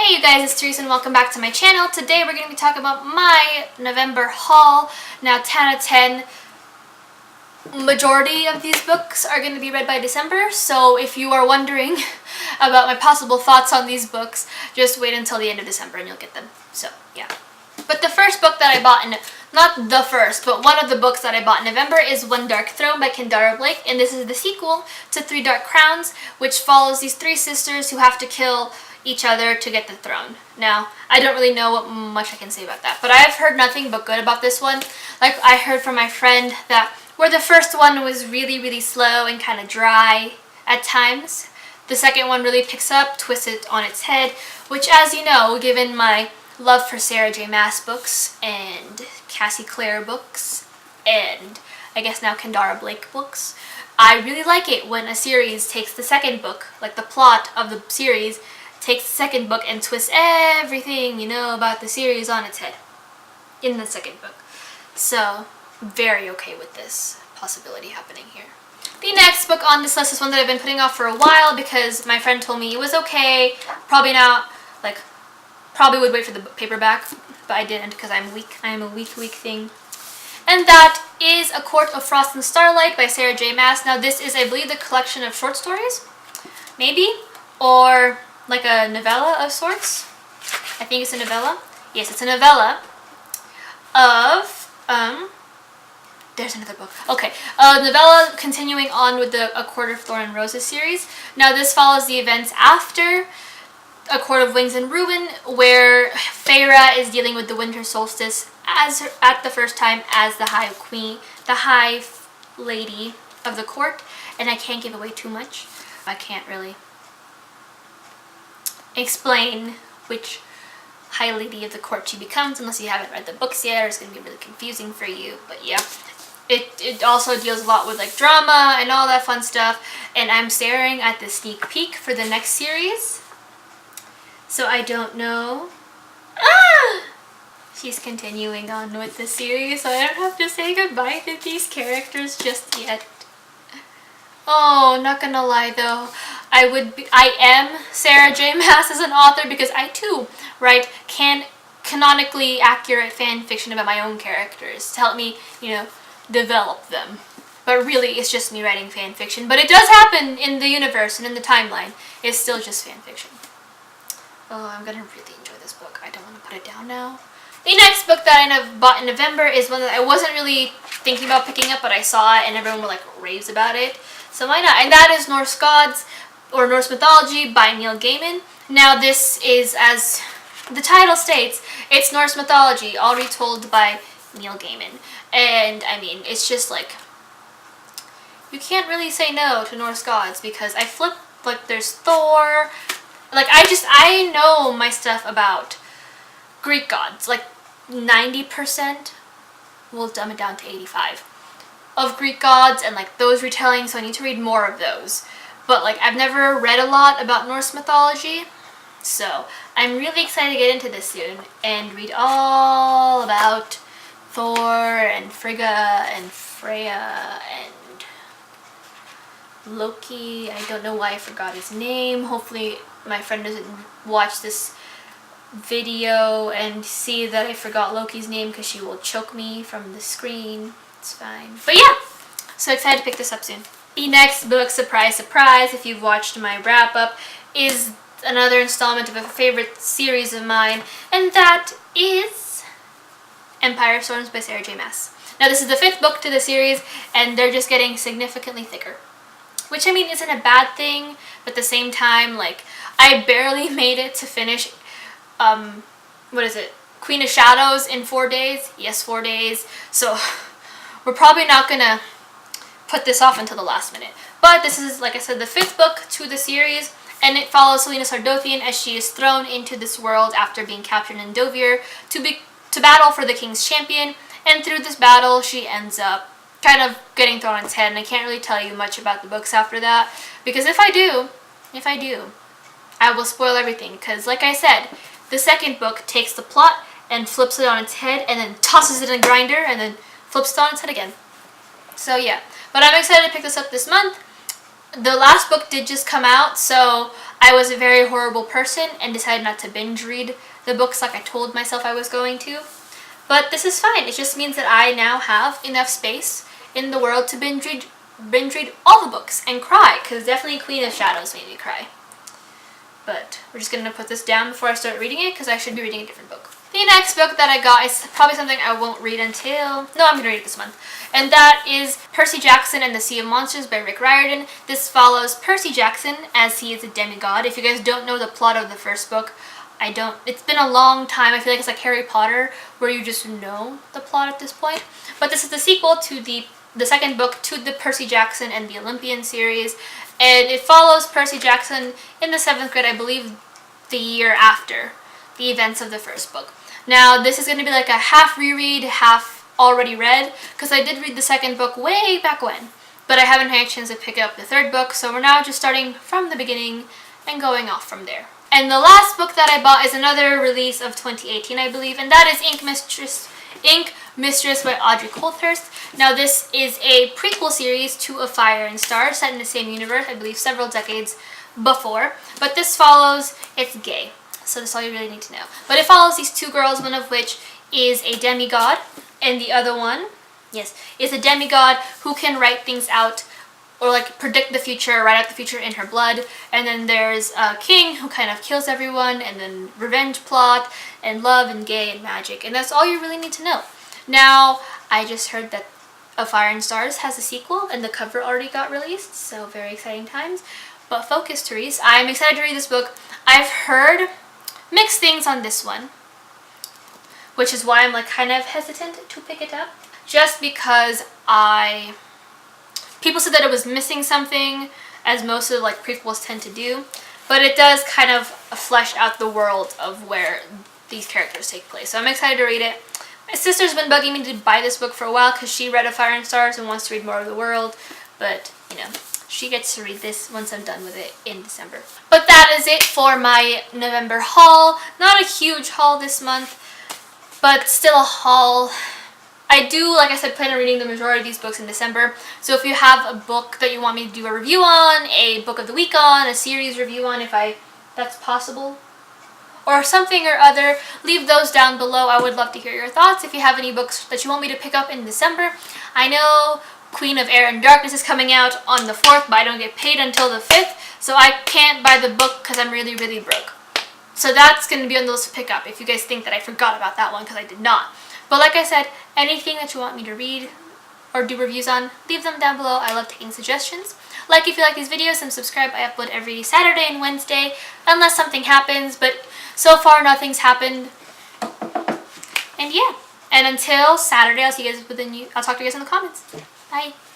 Hey you guys, it's Teresa and welcome back to my channel. Today we're going to be talking about my November haul. Now 10 out of 10, majority of these books are going to be read by December, so if you are wondering about my possible thoughts on these books, just wait until the end of December and you'll get them. So yeah. But the first book that I bought not the first, but one of the books that I bought in November is One Dark Throne by Kendara Blake, and this is the sequel to Three Dark Crowns, which follows these three sisters who have to kill each other to get the throne. Now, I don't really know what much I can say about that, but I've heard nothing but good about this one. Like, I heard from my friend that where the first one was really slow and kind of dry at times, the second one really picks up, twists it on its head, which, as you know, given my love for Sarah J. Maas books and Cassie Clare books and I guess now Kendara Blake books, I really like it when a series takes the second book, like the plot of the series, takes the second book and twists everything you know about the series on its head in the second book. So, very okay with this possibility happening here. The next book on this list is one that I've been putting off for a while because my friend told me it was okay, probably not, like, probably would wait for the paperback, but I didn't because I'm weak. I am a weak thing. And that is A Court of Frost and Starlight by Sarah J. Maas. Now this is, I believe, the collection of short stories, maybe, or like a novella of sorts. I think it's a novella. Yes, it's a novella of, there's another book. Okay, a novella continuing on with the A Court of Thorn and Roses series. Now this follows the events after A Court of Wings and Ruin, where Feyre is dealing with the winter solstice at the first time as the High Queen, the High Lady of the court, and I can't give away too much. I can't really explain which High Lady of the court she becomes unless you haven't read the books yet, or it's going to be really confusing for you, but yeah. It also deals a lot with like drama and all that fun stuff, and I'm staring at the sneak peek for the next series. So I don't know. She's continuing on with the series, so I don't have to say goodbye to these characters just yet. Oh, not gonna lie though, I am Sarah J. Maas as an author because I too write canonically accurate fan fiction about my own characters to help me, you know, develop them. But really, it's just me writing fan fiction. But it does happen in the universe and in the timeline. It's still just fan fiction. Oh, I'm gonna really enjoy this book. I don't want to put it down now. The next book that I bought in November is one that I wasn't really thinking about picking up, but I saw it and everyone like raves about it. So why not? And that is Norse Gods or Norse Mythology by Neil Gaiman. Now this is, as the title states, it's Norse mythology, all retold by Neil Gaiman. And I mean, it's just like, you can't really say no to Norse gods because I flip, like there's Thor. Like, I know my stuff about Greek gods. Like, 90%, we'll dumb it down to 85, of Greek gods and, like, those retellings, so I need to read more of those. But, like, I've never read a lot about Norse mythology, so I'm really excited to get into this soon and read all about Thor and Frigga and Freya and Loki. I don't know why I forgot his name. Hopefully my friend doesn't watch this video and see that I forgot Loki's name because she will choke me from the screen. It's fine. But yeah, so excited to pick this up soon. The next book, surprise, surprise, if you've watched my wrap-up, is another installment of a favorite series of mine, and that is Empire of Storms by Sarah J. Maas. Now this is the 5th book to the series, and they're just getting significantly thicker. Which, I mean, isn't a bad thing, but at the same time, like, I barely made it to finish, what is it, Queen of Shadows in 4 days? Yes, 4 days. So, we're probably not gonna put this off until the last minute. But this is, like I said, the 5th book to the series, and it follows Selena Sardothian as she is thrown into this world after being captured in Dovir to battle for the King's Champion, and through this battle, she ends up kind of getting thrown on its head, and I can't really tell you much about the books after that, because if I do, I will spoil everything, because like I said, the second book takes the plot and flips it on its head, and then tosses it in a grinder, and then flips it on its head again. So yeah, but I'm excited to pick this up this month. The last book did just come out, so I was a very horrible person and decided not to binge read the books like I told myself I was going to. But this is fine. It just means that I now have enough space in the world to binge read all the books and cry, because definitely Queen of Shadows made me cry. But we're just going to put this down before I start reading it, because I should be reading a different book. The next book that I got is probably something I won't read until... No, I'm going to read it this month. And that is Percy Jackson and the Sea of Monsters by Rick Riordan. This follows Percy Jackson as he is a demigod. If you guys don't know the plot of the first book, it's been a long time. I feel like it's like Harry Potter, where you just know the plot at this point. But this is the sequel to the second book to the Percy Jackson and the Olympian series. And it follows Percy Jackson in the 7th grade, I believe the year after the events of the first book. Now, this is going to be like a half reread, half already read, because I did read the second book way back when, but I haven't had a chance to pick up the third book, so we're now just starting from the beginning and going off from there. And the last book that I bought is another release of 2018, I believe, and that is Ink Mistress by Audrey Coulthurst. Now, this is a prequel series to A Fire and Stars, set in the same universe, I believe several decades before, but this follows, it's gay. So that's all you really need to know. But it follows these two girls, one of which is a demigod, and the other one, yes, is a demigod who can write things out, or like predict the future, write out the future in her blood. And then there's a king who kind of kills everyone, and then revenge plot, and love, and gay, and magic. And that's all you really need to know. Now, I just heard that A Fire and Stars has a sequel, and the cover already got released, so very exciting times. But focus, Therese. I'm excited to read this book. I've heard mixed things on this one, which is why I'm like kind of hesitant to pick it up, just because people said that it was missing something, as most of like prequels tend to do, but it does kind of flesh out the world of where these characters take place. So I'm excited to read it. My sister's been bugging me to buy this book for a while because she read A Fire and Stars and wants to read more of the world, but you know, she gets to read this once I'm done with it in December. But that is it for my November haul. Not a huge haul this month, but still a haul. I do, like I said, plan on reading the majority of these books in December. So if you have a book that you want me to do a review on, a book of the week on, a series review on, if that's possible, or something or other, leave those down below. I would love to hear your thoughts. If you have any books that you want me to pick up in December, I know Queen of Air and Darkness is coming out on the 4th, but I don't get paid until the 5th, so I can't buy the book because I'm really, really broke. So that's going to be on the list to pick up if you guys think that I forgot about that one, because I did not. But like I said, anything that you want me to read or do reviews on, leave them down below. I love taking suggestions. Like if you like these videos, and subscribe. I upload every Saturday and Wednesday, unless something happens, but so far nothing's happened. And yeah, and until Saturday, I'll talk to you guys in the comments. Bye.